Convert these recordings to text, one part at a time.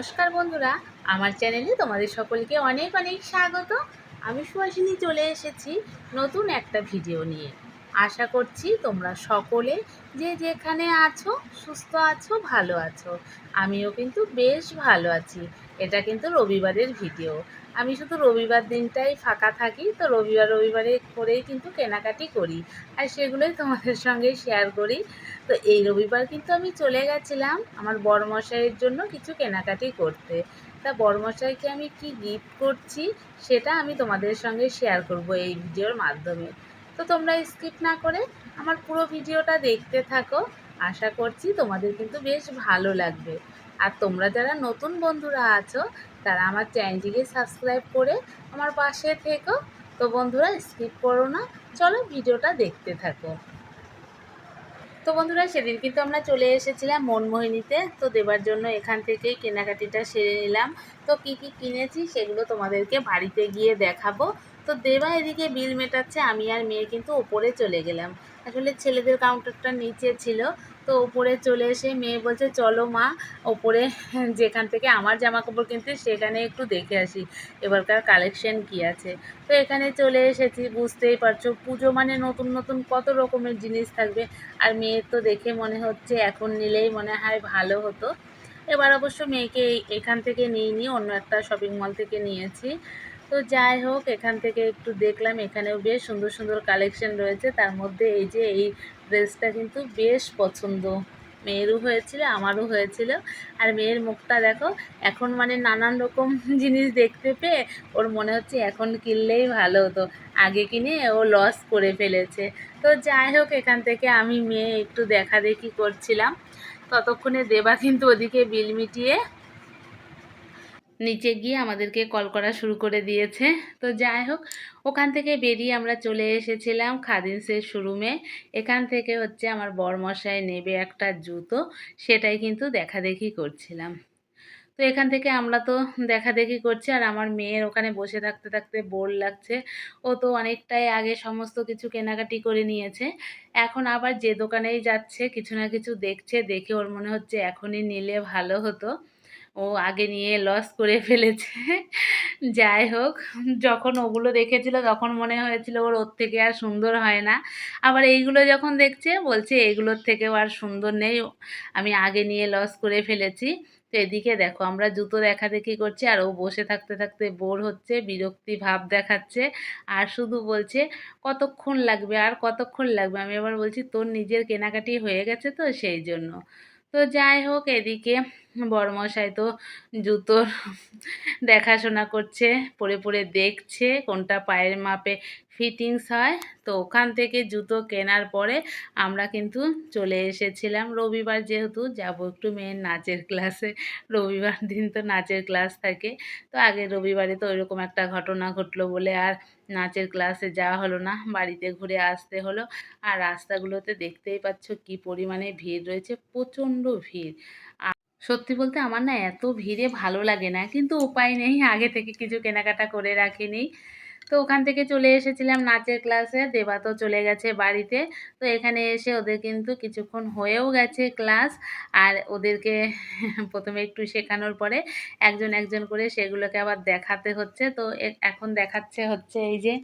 নমস্কার বন্ধুরা, আমার চ্যানেলে তোমাদের সকলকে অনেক অনেক স্বাগত। আমি সুহাসিনী চলে এসেছি নতুন একটা ভিডিও নিয়ে। আশা করছি তোমরা সকলে যে যেখানে আছো সুস্থ আছো, ভালো আছো। আমিও কিন্তু বেশ ভালো আছি। এটা কিন্তু রবিবারের ভিডিও। আমি শুধু রবিবার দিনটাই ফাঁকা থাকি, তো রবিবারে করেই কিন্তু কেনাকাটি করি, আর সেগুলোই তোমাদের সঙ্গে শেয়ার করি। তো এই রবিবার কিন্তু আমি চলে গেছিলাম আমার বড়মশাইয়ের জন্য কিছু কেনাকাটি করতে। তা বড়মশাইকে আমি কি গিফট করছি সেটা আমি তোমাদের সঙ্গে শেয়ার করব এই ভিডিওর মাধ্যমে। তো তোমরা স্কিপ না করে আমার পুরো ভিডিওটা দেখতে থাকো। আশা করছি তোমাদের কিন্তু বেশ ভালো লাগবে। আর তোমরা যারা নতুন বন্ধুরা আছো তারা আমার চ্যানেলটিকে সাবস্ক্রাইব করে আমার পাশে থেকো। তো বন্ধুরা স্কিপ করো না, চলো ভিডিওটা দেখতে থাকো। তো বন্ধুরা, সেদিন কিন্তু আমরা চলে এসেছিলাম মনমোহিনীতে, তো দেবার জন্য এখান থেকেই কেনাকাটিটা সেরে নিলাম। তো কি কি কিনেছি সেগুলো তোমাদেরকে বাড়িতে গিয়ে দেখাবো। তো দেবা এদিকে বিল মেটাচ্ছে, আমি আর মেয়ে কিন্তু ওপরে চলে গেলাম। আসলে ছেলেদের কাউন্টারটা নিচে ছিল, তো ওপরে চলে এসে মেয়ে বলছে চলো মা ওপরে যেখান থেকে আমার জামা কাপড় কিনতে সেখানে একটু দেখে আসি এবারকার কালেকশন কি আছে। তো এখানে চলে এসেছি, বুঝতেই পারছো পুজো মানে নতুন নতুন কত রকমের জিনিস থাকবে। আর মেয়ের তো দেখে মনে হচ্ছে এখন নিলেই মনে হয় ভালো হতো। এবার অবশ্য মেয়েকে এখান থেকে নিইনি, অন্য একটা শপিং মল থেকে নিয়েছি। তো যাই হোক, এখান থেকে একটু দেখলাম, এখানেও বেশ সুন্দর সুন্দর কালেকশন রয়েছে। তার মধ্যে এই যে এই ড্রেসটা কিন্তু বেশ পছন্দ, মেয়েরও হয়েছিল আমারও হয়েছিল। আর মেয়ের মুখটা দেখো, এখন মানে নানান রকম জিনিস দেখতে পেয়ে ওর মনে হচ্ছে এখন কিনলেই ভালো হতো, আগে কিনে ও লস করে ফেলেছে। তো যাই হোক, এখান থেকে আমি মেয়ে একটু দেখাদেখি করছিলাম, ততক্ষণে দেবা কিন্তু ওদিকে বিল মিটিয়ে নিচে গিয়ে আমাদেরকে কল করা শুরু করে দিয়েছে। তো যাই হোক, ওখান থেকে বেরিয়ে আমরা চলে এসেছিলাম খাদিমসের শোরুমে। এখান থেকে হচ্ছে আমার বরমশাই নেবে একটা জুতো, সেটাই কিন্তু দেখাদেখি করছিলাম। তো এখান থেকে আমরা তো দেখাদেখি করছি, আর আমার মেয়ের ওখানে বসে থাকতে থাকতে বোর লাগছে। ও তো অনেকটাই আগে সমস্ত কিছু কেনাকাটি করে নিয়েছে, এখন আবার যে দোকানেই যাচ্ছে কিছু না কিছু দেখছে, দেখে ওর মনে হচ্ছে এখনই নিলে ভালো হতো, ও আগে নিয়ে লস করে ফেলেছে। যাই হোক, যখন ওগুলো দেখেছিল তখন মনে হয়েছিল ওর থেকে আর সুন্দর হয় না, আবার এইগুলো যখন দেখছে বলছে এগুলোর থেকেও আর সুন্দর নেই, আমি আগে নিয়ে লস করে ফেলেছি। তো এদিকে দেখো আমরা জুতো দেখাদেখি করছি, আর ও বসে থাকতে থাকতে বোর হচ্ছে, বিরক্তি ভাব দেখাচ্ছে, আর শুধু বলছে কতক্ষণ লাগবে আর কতক্ষণ লাগবে। আমি আবার বলছি তোর নিজের কেনাকাটি হয়ে গেছে তো সেই জন্য। তো যাই হোক, এদিকে বড়মশাই তো জুতোর দেখাশোনা করছে, পরে পরে দেখছে কোনটা পায়ের মাপে ফিটিংস হয়। তো ওখান থেকে জুতো কেনার পরে আমরা কিন্তু চলে এসেছিলাম, রবিবার যেহেতু যাব একটু মেয়ের নাচের ক্লাসে। রবিবার দিন তো নাচের ক্লাস থাকে। তো আগের রবিবারে তো ওইরকম একটা ঘটনা ঘটলো বলে আর নাচের ক্লাসে যাওয়া হলো না, বাড়িতে ঘুরে আসতে হলো। আর রাস্তাগুলোতে দেখতেই পাচ্ছ কি পরিমাণে ভিড় রয়েছে, প্রচণ্ড ভিড়। সত্যি বলতে আমার না এত ভিড়ে ভালো লাগে না, কিন্তু উপায় নেই, আগে থেকে কিছু কেনাকাটা করে রাখিনি। তো ওখান থেকে চলে এসেছিলাম নাচের ক্লাসে, দেবা তো চলে গেছে বাড়িতে। তো এখানে এসে ওদের কিন্তু কিছুক্ষণ হয়েও গেছে ক্লাস, আর ওদেরকে প্রথমে একটু শেখানোর পরে একজন একজন করে সেগুলোকে আবার দেখাতে হচ্ছে। তো এখন দেখাচ্ছে হচ্ছে এই যে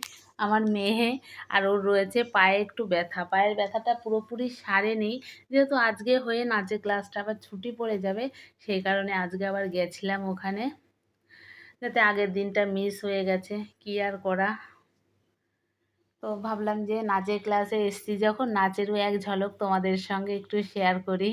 আমার মেয়ে, আর ওর রয়েছে পায়ে একটু ব্যথা, পায়ের ব্যথাটা পুরোপুরি সারেনি, যেহেতু আজকে হয়ে নাচের ক্লাসটা আবার ছুটি পড়ে যাবে, সেই কারণে আজকে আবার গেছিলাম ওখানে, যাতে আগের দিনটা মিস হয়ে গেছে, কি আর করা। তো ভাবলাম যে নাচের ক্লাসে এসছি যখন, নাচেরও এক ঝলক তোমাদের সঙ্গে একটু শেয়ার করি।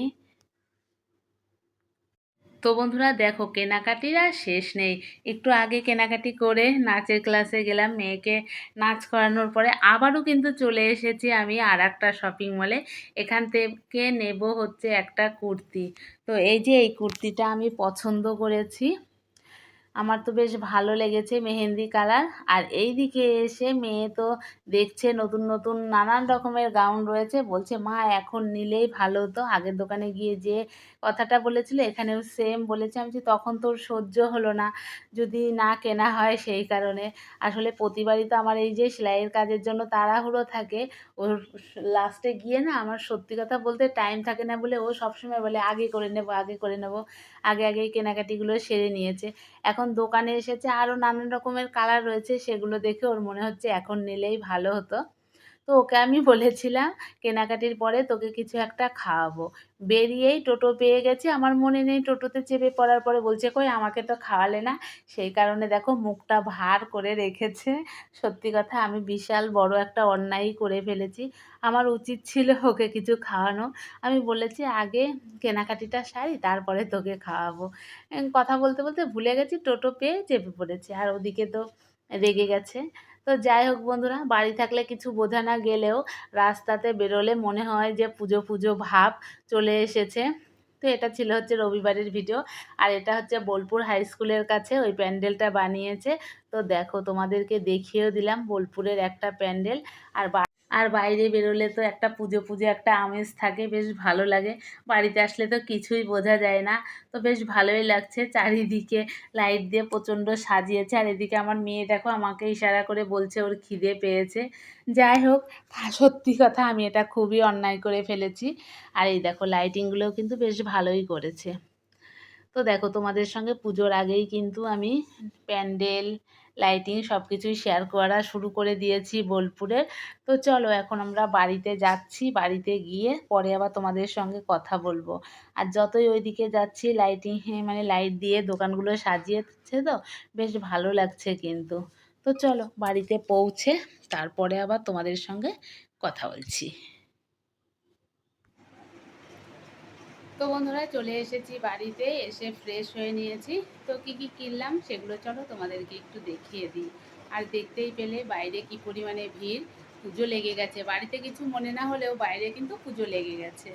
তো বন্ধুরা দেখো, কেনাকাটির আর শেষ নেই। একটু আগে কেনাকাটি করে নাচের ক্লাসে গেলাম, মেয়েকে নাচ করানোর পরে আবারও কিন্তু চলে এসেছি আমি আর একটা শপিং মলে। এখান থেকে নেব হচ্ছে একটা কুর্তি। তো এই যে এই কুর্তিটা আমি পছন্দ করেছি, আমার তো বেশ ভালো লেগেছে মেহেন্দি কালার। আর এই দিকে এসে মেয়ে তো দেখছে নতুন নতুন নানান রকমের গাউন রয়েছে, বলছে মা এখন নিলেই ভালো হতো, আগের দোকানে গিয়ে যে কথাটা বলেছিল এখানেও সেম বলেছে। আমি বলছি তখন তোর সহ্য হলো না, যদি না কেনা হয় সেই কারণে। আসলে প্রতিবারই তো আমার এই যে সেলাইয়ের কাজের জন্য তাড়াহুড়ো থাকে, ওর লাস্টে গিয়ে না আমার সত্যি কথা বলতে টাইম থাকে না বলে ও সবসময় বলে আগে করে নেব, আগে করে নেব, আগে আগেই কেনাকাটিগুলো সেরে নিয়েছে। এখন দোকানে এসেছে, আরও নানান রকমের কালার রয়েছে, সেগুলো দেখে ওর মনে হচ্ছে এখন নিলেই ভালো হতো। তো ওকে আমি বলেছিলাম কেনাকাটির পরে তোকে কিছু একটা খাওয়াবো। বেরিয়েই টোটো পেয়ে গেছি, আমার মনে নেই টোটোতে চেপে পড়ার পরে বলছে কই আমাকে তো খাওয়ালে না। সেই কারণে দেখো মুখটা ভার করে রেখেছে। সত্যি কথা আমি বিশাল বড় একটা অন্যায়ই করে ফেলেছি। আমার উচিত ছিল ওকে কিছু খাওয়ানো। আমি বলেছি আগে কেনাকাটিটা সারি তারপরে তোকে খাওয়াবো। কথা বলতে বলতে ভুলে গেছি, টোটো পেয়ে চেপে পড়েছি, আর ওদিকে তো রেগে গেছে। তো যাই হোক বন্ধুরা, বাড়ি থাকলে কিছু বোঝা না গেলেও রাস্তাতে বেরোলে মনে হয় যে পুজো পুজো ভাব চলে এসেছে। তো এটা ছিল হচ্ছে রবিবারের ভিডিও। আর এটা হচ্ছে বোলপুর হাই স্কুলের কাছে ওই প্যান্ডেলটা বানিয়েছে। তো দেখো তোমাদেরকে দেখিয়েও দিলাম বোলপুরের একটা প্যান্ডেল। আর আর বাইরে বেরোলে তো একটা পুজো পুজো একটা আমেজ থাকে, বেশ ভালো লাগে। বাড়িতে আসলে তো কিছুই বোঝা যায় না। তো বেশ ভালোই লাগছে, চারিদিকে লাইট দিয়ে প্রচণ্ড সাজিয়েছে। আর এদিকে আমার মেয়ে দেখো আমাকে ইশারা করে বলছে ওর খিদে পেয়েছে। যাই হোক, সত্যি কথা আমি এটা খুবই অন্যায় করে ফেলেছি। আর এই দেখো লাইটিংগুলোও কিন্তু বেশ ভালোই করেছে। তো দেখো তোমাদের সঙ্গে পুজোর আগেই কিন্তু আমি প্যান্ডেল, লাইটিং সব কিছুই শেয়ার করা শুরু করে দিয়েছি বোলপুরের। তো চলো এখন আমরা বাড়িতে যাচ্ছি, বাড়িতে গিয়ে পরে আবার তোমাদের সঙ্গে কথা বলবো। আর যতই ওইদিকে যাচ্ছি লাইটিং মানে লাইট দিয়ে দোকানগুলো সাজিয়েছে, তো বেশ ভালো লাগছে কিন্তু। তো চলো বাড়িতে পৌঁছে তারপরে আবার তোমাদের সঙ্গে কথা বলছি। তো বন্ধুরা চলে এসেছি বাড়িতে, এসে ফ্রেশ হয়ে নিয়েছি। তো কি কি কিনলাম সেগুলো চলো তোমাদেরকে একটু দেখিয়ে দিই। আর দেখতেই পেলে বাইরে কি পরিমাণে ভিড়, পুজো লেগে গেছে। বাড়িতে কিছু মনে না হলেও বাইরে কিন্তু পুজো লেগে গেছে।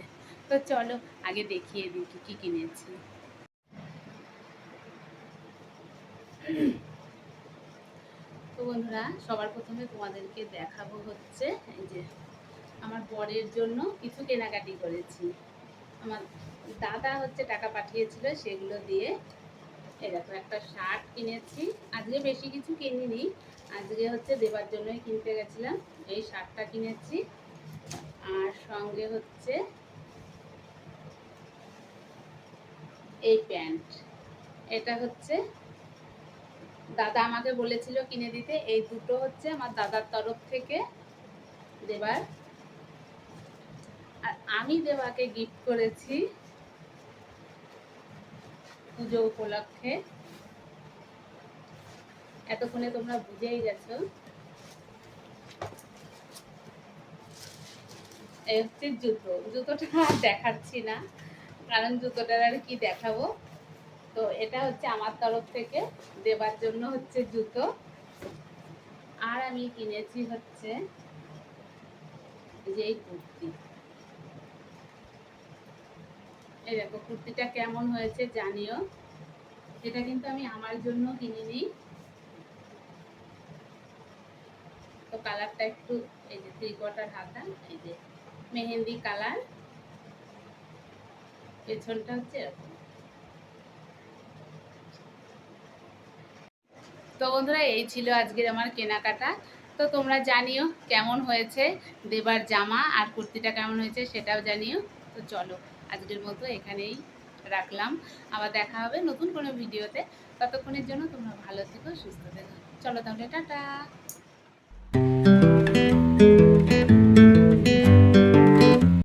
তো চলো আগে দেখিয়ে দিই কি কি কিনেছি। তো বন্ধুরা সবার প্রথমে তোমাদেরকে দেখাবো হচ্ছে এই যে আমার বরের জন্য কিছু কেনাকাটি করেছি। আমার দাদা হচ্ছে টাকা পাঠিয়েছিল, সেগুলো দিয়ে এই দেখো একটা শার্ট কিনেছি। আজকে বেশি কিছু কিনিনি, আজকে হচ্ছে দেবার জন্যই কিনতে গেছিলাম। এই শার্টটা কিনেছি। আর সঙ্গে হচ্ছে এই প্যান্ট, এটা হচ্ছে দাদা আমাকে বলেছিল কিনে দিতে। এই দুটো হচ্ছে আমার দাদার তরফ থেকে দেবার। আর আমি দেবাকে গিফট করেছি পুজো উপলক্ষে। এতক্ষণে তোমরা বুঝেই গেছো। এই হচ্ছে জুতো, জুতোটা আর দেখাচ্ছি না, কারণ জুতোটার আর কি দেখাবো। তো এটা হচ্ছে আমার তরফ থেকে দেবার জন্য হচ্ছে জুতো। আর আমি কিনেছি হচ্ছে যে এই কুর্তি। এই দেখো কুর্তিটা কেমন হয়েছে জানিও। এটা কিন্তু আমি আমার জন্য কিনিনি। তো কালারটা একটু এই যে 3/4 হাতা, এই যে মেহেন্দি কালার, পেছনটা হচ্ছে এরকম। তো বন্ধুরা এই ছিল আজকের আমার কেনাকাটা। তো তোমরা জানিও কেমন হয়েছে দেবার জামা আর কুর্তিটা কেমন হয়েছে সেটাও জানিও। তো চলো আজকের মতো এখানেই রাখলাম, আবার দেখা হবে নতুন কোনো ভিডিওতে। ততক্ষণের জন্য তোমরা ভালো থেকো, সুস্থ থেকো। চলো তাহলে টাটা।